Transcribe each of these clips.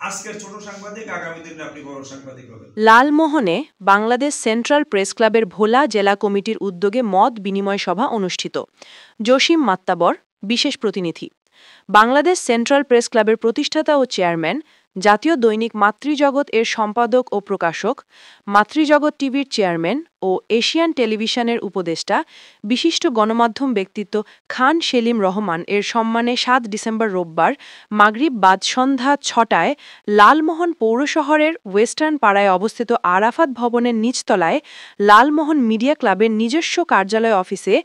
আজকের ছোট সাংবাদিক আগামী দিনে আপনি বড় সাংবাদিক হবেন। লালমোহনে বাংলাদেশ সেন্ট্রাল প্রেস ক্লাবের ভোলা জেলা কমিটির উদ্যোগে মত বিনিময় সভা অনুষ্ঠিত। জসিম মাত্তাবর বিশেষ প্রতিনিধি। বাংলাদেশ সেন্ট্রাল প্রেস ক্লাবের প্রতিষ্ঠাতা ও চেয়ারম্যান, জাতীয় দৈনিক মাতৃজগৎ এর সম্পাদক ও প্রকাশক, মাতৃজগৎ টিভির চেয়ারম্যান ও এশিয়ান টেলিভিশনের উপদেষ্টা, বিশিষ্ট গণমাধ্যম ব্যক্তিত্ব খান সেলিম রহমান এর সম্মানে ৭ ডিসেম্বর রোববার মাগরিব বাদ সন্ধ্যা ৬টায় লালমোহন পৌর শহরের ওয়েস্টার্ন পাড়ায় অবস্থিত আরাফাত ভবনের নিচতলায় লালমোহন মিডিয়া ক্লাবের নিজস্ব কার্যালয় অফিসে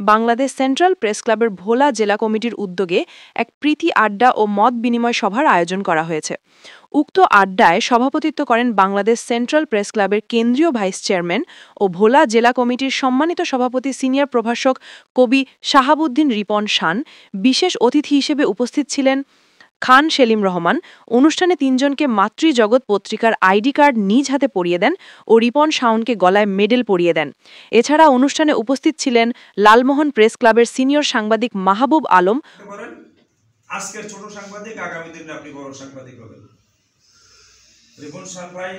বাংলাদেশ সেন্ট্রাল প্রেস ক্লাবের ভোলা জেলা কমিটির উদ্যোগে এক প্রীতি আড্ডা ও মত বিনিময় সভার আয়োজন করা হয়েছে। উক্ত আড্ডায় সভাপতিত্ব করেন বাংলাদেশ সেন্ট্রাল প্রেস ক্লাবের কেন্দ্রীয় ভাইস চেয়ারম্যান ও ভোলা জেলা কমিটির সম্মানিত সভাপতি সিনিয়র প্রভাষক কবি শাহাবুদ্দিন রিপন শান। বিশেষ অতিথি হিসেবে উপস্থিত ছিলেন খান সেলিম রহমান। অনুষ্ঠানে ৩ জনকে মাতৃজগৎ পত্রিকার আইডি কার্ড নিজ হাতে পরিয়ে দেন ও রিপন শাওনকে গলায় মেডেল পরিয়ে দেন। এছাড়া অনুষ্ঠানে উপস্থিত ছিলেন লালমোহন প্রেস ক্লাবের সিনিয়র সাংবাদিক মাহবুব আলম। আজকের ছোট সাংবাদিক আগামী দিনে আপনি বড় সাংবাদিক হবেন। রিপন শাহ ভাই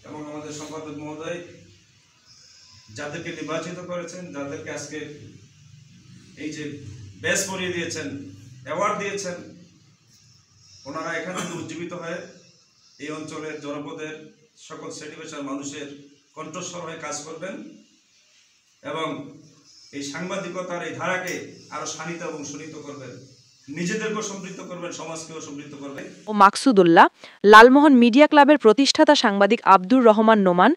এবং আমাদের সম্পাদক মহোদয় যাদেরকে নির্বাচিত করেছেন, যাদেরকে আজকে এই যে ব্যাজ পরিয়ে দিয়েছেন, অ্যাওয়ার্ড দিয়েছেন, ওনারা এখান থেকে উজ্জীবিত হয়ে এই অঞ্চলের জনপদের সকল শ্রেণী-পেশার মানুষের কণ্ঠস্বর হয়ে কাজ করবেন এবং এই সাংবাদিকতার এই ধারাকে আরো শানিত এবং সুনীত করবেন, নিজেদেরকেও সমৃদ্ধ করবেন, সমাজকেও সমৃদ্ধ করবেন। ও মাকসুদুল্লাহ, লালমোহন মিডিয়া ক্লাবের প্রতিষ্ঠাতা সাংবাদিক আব্দুর রহমান নোমান,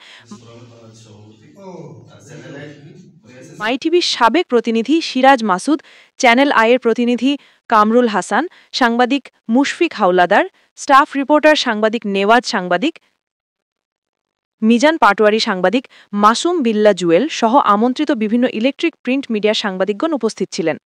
মাইটিভির সাবেক প্রতিনিধি সিরাজ মাসুদ, চ্যানেল আইয়ের প্রতিনিধি কামরুল হাসান, সাংবাদিক মুশফিক হাওলাদার, স্টাফ রিপোর্টার সাংবাদিক নেওয়াজ সাংবাদিক, মিজান পাটোয়ারি সাংবাদিক, মাসুম বিল্লা জুয়েল সহ আমন্ত্রিত বিভিন্ন ইলেকট্রিক প্রিন্ট মিডিয়ার সাংবাদিকগণ উপস্থিত ছিলেন।